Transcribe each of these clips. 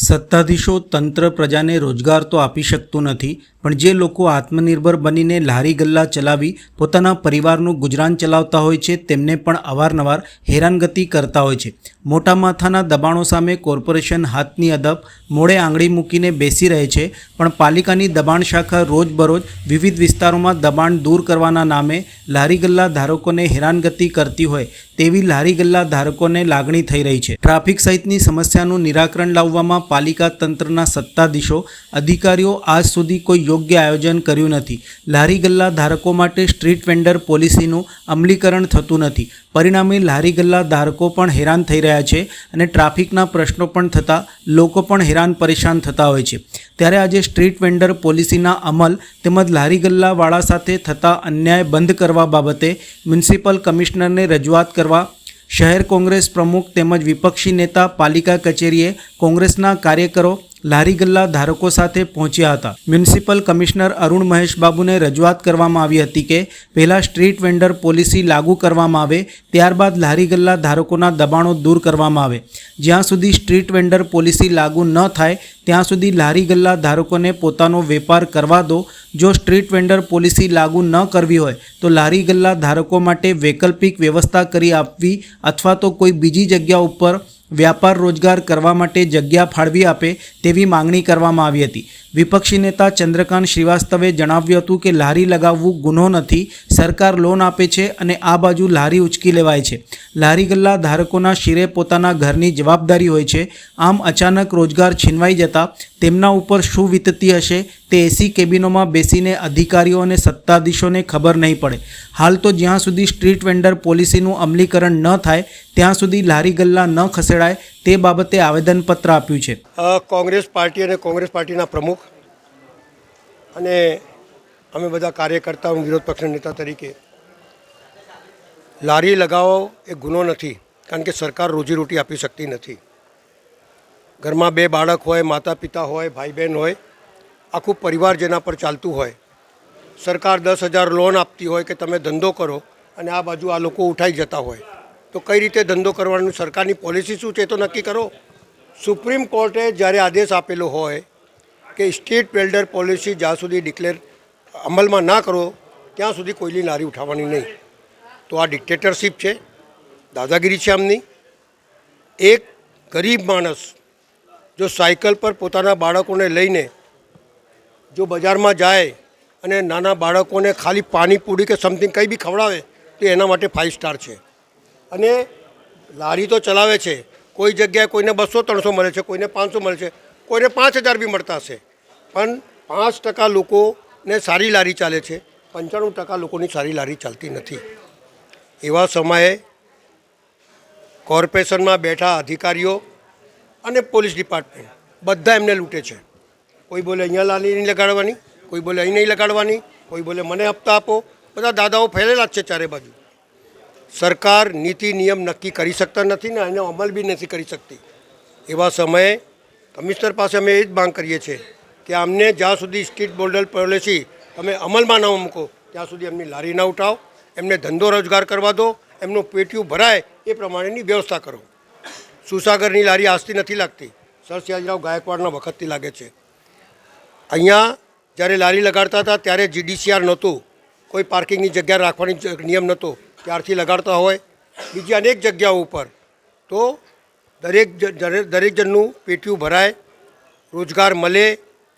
સત્તાધીશો તંત્ર પ્રજાને રોજગાર તો આપી શકતું નથી, પણ જે લોકો આત્મનિર્ભર બનીને લારી ગલ્લા ચલાવી પોતાના પરિવારનું ગુજરાન ચલાવતા હોય છે તેમને પણ અવારનવાર હેરાનગતિ કરતા હોય છે. મોટા માથાના દબાણો સામે કોર્પોરેશન હાથની અદબ મોડે આંગળી મૂકીને બેસી રહે છે, પણ પાલિકાની દબાણ શાખા રોજબરોજ વિવિધ વિસ્તારોમાં દબાણ દૂર કરવાના નામે લારી ગલ્લા ધારકોને હેરાનગતિ કરતી હોય તેવી લારી ગલ્લા ધારકોને લાગણી થઈ રહી છે. ટ્રાફિક સહિતની સમસ્યાનું નિરાકરણ લાવવામાં પાલિકા તંત્રના સત્તાધીશો અધિકારીઓ આજ સુધી કોઈ યોગ્ય આયોજન કર્યું નથી. લારી ગલ્લા ધારકો માટે સ્ટ્રીટ વેન્ડર પોલિસીનું અમલીકરણ થતું નથી. પરિણામે લારી ગલ્લા ધારકો પણ હેરાન થઈ રહ્યા છે અને ટ્રાફિકના પ્રશ્નો પણ થતાં લોકો પણ હેરાન પરેશાન થતા હોય છે. ત્યારે આજે સ્ટ્રીટ વેન્ડર પોલિસીના અમલ તેમજ લારી ગલ્લાવાળા સાથે થતા અન્યાય બંધ કરવા બાબતે મ્યુનિસિપલ કમિશનરને રજૂઆત કરવા શહેર કોંગ્રેસ પ્રમુખ તેમજ વિપક્ષી નેતા પાલિકા કચેરીએ કોંગ્રેસના કાર્યકરો લારી ગલ્લા ધારકો સાથે પહોંચ્યા હતા. મ્યુનિસિપલ કમિશનર અરુણ મહેશ બાબુને રજૂઆત કરવામાં આવી હતી કે પહેલાં સ્ટ્રીટ વેન્ડર પોલિસી લાગુ કરવામાં આવે, ત્યારબાદ લારી ગલ્લા ધારકોના દબાણો દૂર કરવામાં આવે. જ્યાં સુધી સ્ટ્રીટ વેન્ડર પોલિસી લાગુ ન થાય ત્યાં સુધી લારી ગલ્લા ધારકોને પોતાનો વેપાર કરવા દો. જો સ્ટ્રીટ વેન્ડર પોલિસી લાગુ ન કરવી હોય તો લારી ગલ્લા ધારકો માટે વૈકલ્પિક વ્યવસ્થા કરી આપવી અથવા તો કોઈ બીજી જગ્યા ઉપર વ્યાપાર રોજગાર કરવા માટે જગ્યા ફાળવી આપે તેવી માંગણી કરવામાં આવી હતી. વિપક્ષી નેતા ચંદ્રકાંત શ્રીવાસ્તવે જણાવ્યું હતું કે લારી લગાવવું ગુનો નથી, સરકાર લોન આપે છે અને આ બાજુ લારી ઉચકી લેવાય છે. લારી ગલ્લા ધારકોના શિરે પોતાના ઘરની જવાબદારી હોય છે. આમ અચાનક રોજગાર છીનવાઈ જતા તેમના ઉપર શું વીતતી હશે તે એસી કેબિનોમાં બેસીને અધિકારીઓ અને સત્તાધીશોને ખબર નહીં પડે. હાલ તો જ્યાં સુધી સ્ટ્રીટ વેન્ડર પોલિસીનું અમલીકરણ ન થાય ત્યાં સુધી લારી ગલ્લા ન ખસેડાય તે બાબતે આવેદનપત્ર આપ્યું છે. કોંગ્રેસ પાર્ટી અને કોંગ્રેસ પાર્ટીના પ્રમુખ અને અમે બધા કાર્યકર્તાઓ વિરોધ પક્ષના નેતા તરીકે લારી લગાવો એ ગુનો નથી, કારણ કે સરકાર રોજીરોટી આપી શકતી નથી. ઘરમાં બે બાળક હોય, માતા પિતા હોય, ભાઈ બહેન હોય, આખું પરિવાર જેના પર ચાલતું હોય, સરકાર 10,000 લોન આપતી હોય કે તમે ધંધો કરો અને આ બાજુ આ લોકો ઉઠાઈ જતા હોય તો કઈ રીતે ધંધો કરવાનું? સરકારની પોલિસી શું છે તો નક્કી કરો. સુપ્રીમ કોર્ટે જ્યારે આદેશ આપેલો હોય કે સ્ટ્રીટ વેન્ડર પોલિસી જ્યાં સુધી અમલમાં ના કરો ત્યાં સુધી કોઈની લારી ઉઠાવવાની નહીં, તો આ ડિક્ટેટરશીપ છે, દાદાગીરી છે આમની. એક ગરીબ માણસ જો સાયકલ પર પોતાના બાળકોને લઈને જો બજારમાં જાય અને નાના બાળકોને ખાલી પાણીપુરી કે સમથિંગ કંઈ બી ખવડાવે તો એના માટે 5 સ્ટાર છે. અને લારી તો ચલાવે છે, કોઈ જગ્યાએ કોઈને 200-300 મળે છે, કોઈને 500 મળે છે, કોઈને 5,000 બી મળતા હશે, પણ 5% લોકોને સારી લારી ચાલે છે, 95% લોકોની સારી લારી ચાલતી નથી. એવા સમયે કોર્પોરેશનમાં બેઠા અધિકારીઓ અને પોલીસ ડિપાર્ટમેન્ટ બધા એમને લૂંટે છે. કોઈ બોલે અહીંયા લારી નહીં લગાડવાની, કોઈ બોલે અહીં નહીં લગાડવાની, કોઈ બોલે મને હપ્તા આપો. બધા દાદાઓ ફેલેલા જ છે ચારે બાજુ. સરકાર નીતિ નિયમ નક્કી કરી શકતા નથી ને એનો અમલ બી નથી કરી શકતી. એવા સમયે કમિશનર પાસે અમે એ જ માંગ કરીએ છીએ કે અમને જ્યાં સુધી સ્ટ્રીટ વેન્ડર પોલિસી તમે અમલમાં ન મૂકો ત્યાં સુધી એમની લારી ના ઉઠાવો, એમને ધંધો રોજગાર કરવા દો, એમનું પેટીયું ભરાય એ પ્રમાણેની વ્યવસ્થા કરો. સુસાગરની લારી આજથી નથી લાગતી, સર સયાજીરાવ ગાયકવાડના વખતથી લાગે છે. અહીંયા જ્યારે લારી લગાડતા હતા ત્યારે GDCR નહોતું, કોઈ પાર્કિંગની જગ્યા રાખવાની નિયમ નહોતો, ત્યારથી લગાડતા હોય. બીજી અનેક જગ્યાઓ ઉપર તો દરેક જણનું પેટીયું ભરાય, રોજગાર મળે,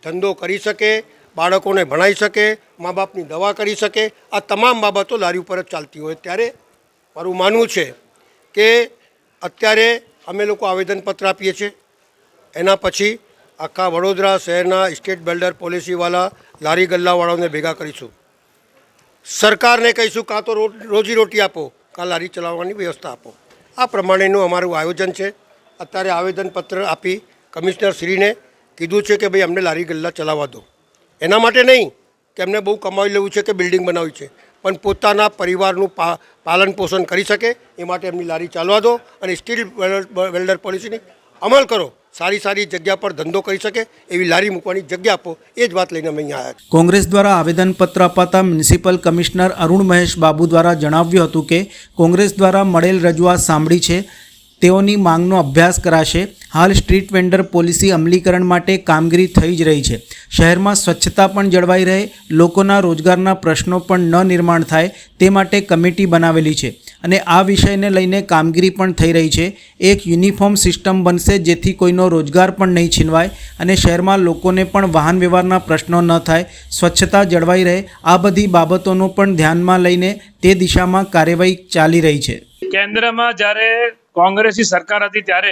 ધંધો કરી શકે, બાળકોને ભણાવી શકે, મા બાપની દવા કરી શકે, આ તમામ બાબતો લારી ઉપર જ ચાલતી હોય. ત્યારે મારું માનવું છે કે અત્યારે અમે લોકો આવેદનપત્ર આપીએ છીએ, એના પછી આખા વડોદરા શહેરના સ્ટેટ બિલ્ડર પોલિસીવાળા લારી ગલ્લાવાળાઓને ભેગા કરીશું. સરકારને કહીશું કાં તો રોજીરોટી આપો, કાં લારી ચલાવવાની વ્યવસ્થા આપો. આ પ્રમાણેનું અમારું આયોજન છે. અત્યારે આવેદનપત્ર આપી કમિશનરશ્રીને કીધું છે કે ભાઈ અમને લારી ગલ્લા ચલાવવા દો. એના માટે નહીં કે એમને બહુ કમાવી લેવું છે કે બિલ્ડિંગ બનાવવી છે, પણ પોતાના પરિવારનું પાલન પોષણ કરી શકે એ માટે એમની લારી ચાલવા દો અને સ્ટ્રીટ વેન્ડર પોલિસીની અમલ કરો. સારી જગ્યા પર ધંધો કરી શકે એવી લારી મૂકવાની જગ્યા આપો. એ જ વાત લઈને અમે અહીંયા આવ્યા. કોંગ્રેસ દ્વારા આવેદનપત્ર અપાતા મ્યુનિસિપલ કમિશનર અરુણ મહેશ બાબુ દ્વારા જણાવ્યું હતું કે કોંગ્રેસ દ્વારા મળેલ રજૂઆત સાંભળી છે, તેઓની માંગનો અભ્યાસ કરાશે. હાલ સ્ટ્રીટ વેન્ડર પોલિસી અમલીકરણ માટે કામગીરી થઈ જ રહી છે. શહેરમાં સ્વચ્છતા પણ જળવાઈ રહે, લોકોના રોજગારના પ્રશ્નો પણ ન નિર્માણ થાય તે માટે કમિટી બનાવેલી છે અને આ વિષયને લઈને કામગીરી પણ થઈ રહી છે. એક યુનિફોર્મ સિસ્ટમ બનશે જેથી કોઈનો રોજગાર પણ નહીં છીનવાય અને શહેરમાં લોકોને પણ વાહન વ્યવહારના પ્રશ્નો ન થાય, સ્વચ્છતા જળવાઈ રહે. આ બધી બાબતોનું પણ ધ્યાનમાં લઈને તે દિશામાં કાર્યવાહી ચાલી રહી છે. કેન્દ્રમાં જ્યારે કોંગ્રેસની સરકાર હતી ત્યારે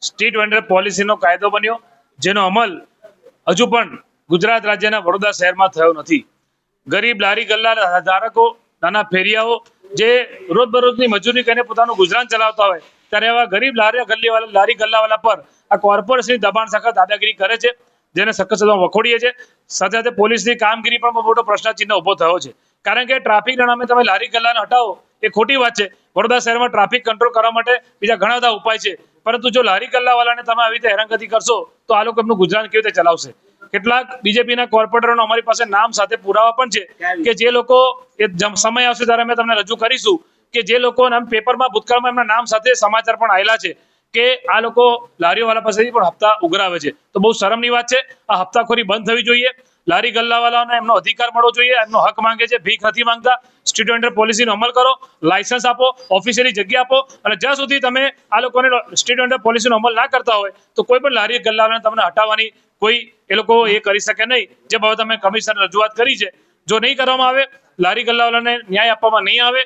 સ્ટ્રીટ વેન્ડર પોલિસીનો કાયદો બન્યો, જેનો અમલ હજુ પણ ગુજરાત રાજ્યના વડોદરા શહેરમાં થયો નથી. ગરીબ લારી ગલ્લા ધારકો, નાના ફેરિયાઓ જે રોજબરોજની મજૂરી કરીને પોતાનું ગુજરાન ચલાવતા હોય ત્યારે એવા ગરીબ લારી ગલ્લાવાળા પર આ કોર્પોરેશનની દબાણ સખત દાદાગીરી કરે છે, જેને સખત વખોડીએ છીએ. સાથે સાથે પોલીસની કામગીરી પણ બહુ મોટો પ્રશ્નચિહ્ન ઊભો થયો છે, કારણ કે ટ્રાફિકના નામે તમે લારી ગલ્લાને હટાવો એ ખોટી વાત છે. વડોદરા શહેરમાં ટ્રાફિક કંટ્રોલ કરવા માટે બીજા ઘણા બધા ઉપાય છે, પરંતુ જો લારી ગલ્લાવાળાને તમે આવી રીતે હેરાનગતિ કરશો તો આ લોકો એમનું ગુજરાન કેવી રીતે ચલાવશે? કેટલાક બીજેપીના કોર્પોરેટરોનો અમારી પાસે નામ સાથે પુરાવા પણ છે કે જે લોકો એ સમય આવશે ત્યારે અમે તમને રજૂ કરીશું કે જે લોકો પેપરમાં ભૂતકાળમાં એમના નામ સાથે સમાચાર પણ આવેલા છે કે આ લોકો લારીઓવાળા પાસેથી પણ હપ્તા ઉઘરાવે છે. તો બહુ શરમની વાત છે. આ હપ્તાખોરી બંધ થવી જોઈએ. લારી ગલ્લાવાળાને એમનો અધિકાર મળવો જોઈએ. એમનો હક માંગે છે, ભીખ નથી માંગતા. સ્ટ્રીટ વેન્ડર પોલિસીનો અમલ કરો, લાયસન્સ આપો, ઓફિશિયલી જગ્યા આપો, અને જ્યાં સુધી તમે આ લોકોને સ્ટ્રીટ વેન્ડર પોલિસીનો અમલ ના કરતા હોય તો કોઈ પણ લારી ગલ્લાવાળાને તમને હટાવવાની કોઈ એ લોકો એ કરી શકે નહીં. જે બાબત અમે કમિશનર રજૂઆત કરી છે, જો નહીં કરવામાં આવે, લારી ગલ્લાવાળાને ન્યાય આપવામાં નહીં આવે,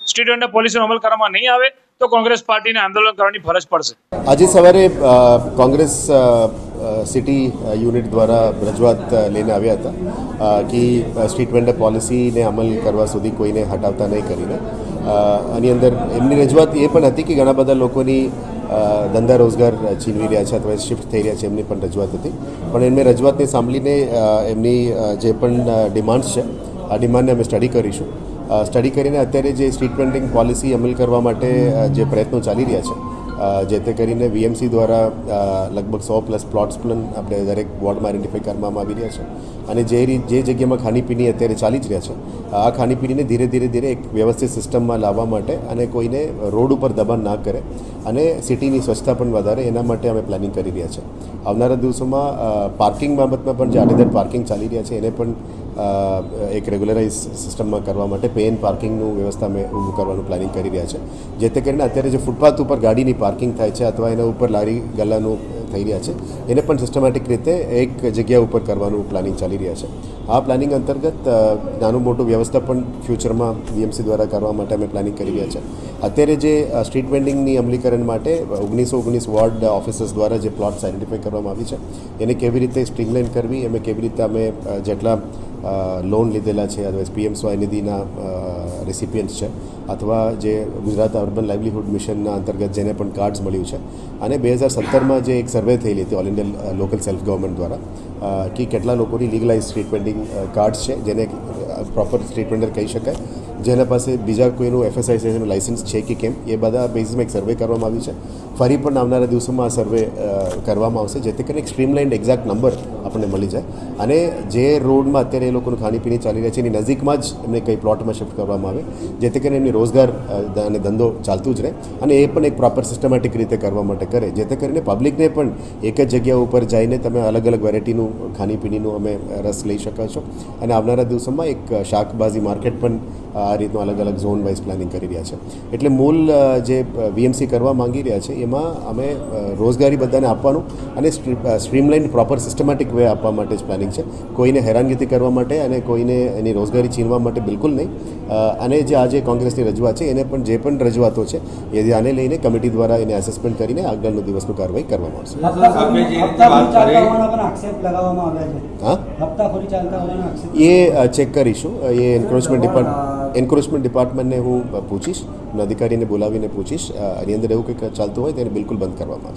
સ્ટ્રીટ વેન્ડર પોલિસીનો અમલ કરવામાં નહીં આવે તો કોંગ્રેસ પાર્ટીને આંદોલન કરવાની ફરજ પડશે. આજે સવારે કોંગ્રેસ સિટી યુનિટ દ્વારા રજૂઆત લઈને આવ્યા હતા કે સ્ટ્રીટ વેન્ડર પોલિસીને અમલ કરવા સુધી કોઈને હટાવતા નહીં કરીને. આની અંદર એમની રજૂઆત એ પણ હતી કે ઘણા બધા લોકોની ધંધા રોજગાર છીનવી રહ્યા છે અથવા શિફ્ટ થઈ રહ્યા છે, એમની પણ રજૂઆત હતી. પણ એમને રજૂઆતને સાંભળીને એમની જે પણ ડિમાન્ડ્સ છે આ ડિમાન્ડને અમે સ્ટડી કરીશું. સ્ટડી કરીને અત્યારે જે સ્ટ્રીટ વેન્ડિંગ પોલિસી અમલ કરવા માટે જે પ્રયત્નો ચાલી રહ્યા છે, જેથી કરીને વીએમસી દ્વારા લગભગ 100+ પ્લોટ્સ પણ આપણે દરેક વોર્ડમાં આઈડેન્ટિફાઈ કરવામાં આવી રહ્યા છે અને જે જગ્યામાં ખાણીપીણી અત્યારે ચાલી જ રહ્યા છે, આ ખાણીપીણીને ધીરે ધીરે એક વ્યવસ્થિત સિસ્ટમમાં લાવવા માટે અને કોઈને રોડ ઉપર દબાણ ના કરે અને સિટીની સ્વચ્છતા પણ વધારે, એના માટે અમે પ્લાનિંગ કરી રહ્યા છે. આવનારા દિવસોમાં પાર્કિંગ બાબતમાં પણ જે આડેધડ પાર્કિંગ ચાલી રહ્યા છે એને પણ એક રેગ્યુલરાઇઝ સિસ્ટમમાં કરવા માટે પે એન્ડ પાર્કિંગનું વ્યવસ્થા અમે ઊભું કરવાનું પ્લાનિંગ કરી રહ્યા છે, જેથી કરીને અત્યારે જે ફૂટપાથ ઉપર ગાડીની પાર્કિંગ થાય છે અથવા એના ઉપર લારી ગલ્લાનું થઈ રહ્યા છે એને પણ સિસ્ટમેટિક રીતે એક જગ્યા ઉપર કરવાનું પ્લાનિંગ ચાલી રહ્યા છે. આ પ્લાનિંગ અંતર્ગત નાનું મોટું વ્યવસ્થા પણ ફ્યુચરમાં વીએમસી દ્વારા કરવા માટે અમે પ્લાનિંગ કરી રહ્યા છે. અત્યારે જે સ્ટ્રીટ વેન્ડિંગની અમલીકરણ માટે 1919 વોર્ડ ઓફિસર્સ દ્વારા જે પ્લોટ્સ આઈડેન્ટિફાઈ કરવામાં આવી છે એને કેવી રીતે સ્ટ્રીમલાઇન કરવી, એમાં કેવી રીતે અમે જેટલા લોન લીધેલા છે અથવા પીએમ સ્વનિધિના રેસિપિયન્ટ્સ છે અથવા જે ગુજરાત અર્બન લાઇવલીહુડ મિશનના અંતર્ગત જેને પણ કાર્ડ્સ મળ્યું છે, અને 2017માં જે એક સર્વે થયેલી હતી all India local self government દ્વારા કે કેટલા લોકોની લીગલાઇઝ સ્ટ્રીટ વેન્ડિંગ કાર્ડ્સ છે, જેને પ્રોપર સ્ટ્રીટ વેન્ડર કહી શકાય, જેના પાસે બીજા કોઈનું એફએસઆઈસીનું લાઇસન્સ છે કે કેમ, એ બધા બેઝમાં એક સર્વે કરવામાં આવ્યું છે. ફરી પણ આવનારા દિવસોમાં આ સર્વે કરવામાં આવશે, જેથી કરીને એક સ્ટ્રીમલાઇન્ડ એક્ઝેક્ટ નંબર આપણને મળી જાય અને જે રોડમાં અત્યારે એ લોકોનું ખાણીપીણી ચાલી રહ્યા છે એની નજીકમાં જ એમને કંઈ પ્લોટમાં શિફ્ટ કરવામાં આવે, જેથી કરીને એમની રોજગાર અને ધંધો ચાલતું જ રહે અને એ પણ એક પ્રોપર સિસ્ટમેટિક રીતે કરવા માટે કરે, જેથી કરીને પબ્લિકને પણ એક જ જગ્યા ઉપર જઈને તમે અલગ અલગ વેરાયટીનું ખાણીપીણીનું અમે રસ લઈ શકો છો. અને આવનારા દિવસોમાં એક શાકભાજી માર્કેટ પણ આ રીતનું અલગ અલગ ઝોન વાઇઝ પ્લાનિંગ કરી રહ્યા છે. એટલે મૂળ જે વીએમસી કરવા માંગી રહ્યા છે એમાં અમે રોજગારી બધાને આપવાનું અને સ્ટ્રીમલાઇન પ્રોપર સિસ્ટમેટિક વે આપવા માટે જ પ્લાનિંગ છે. કોઈને હેરાનગતિ કરવા માટે અને કોઈને એની રોજગારી છીનવા માટે બિલકુલ નહીં. અને જે આજે કોંગ્રેસની રજૂઆત છે એને પણ જે પણ રજૂઆતો છે એ ધ્યાને લઈને કમિટી દ્વારા એને એસેસમેન્ટ કરીને આગળનો દિવસનું કાર્યવાહી કરવામાં આવશે. હા, એ ચેક કરીશું. એ એન્ક્રોચમેન્ટ ડિપાર્ટમેન્ટને હું પૂછીશ, અધિકારીને બોલાવીને પૂછીશ. આની અંદર એવું કંઈક ચાલતું હોય તો એને બિલકુલ બંધ કરવામાં આવશે.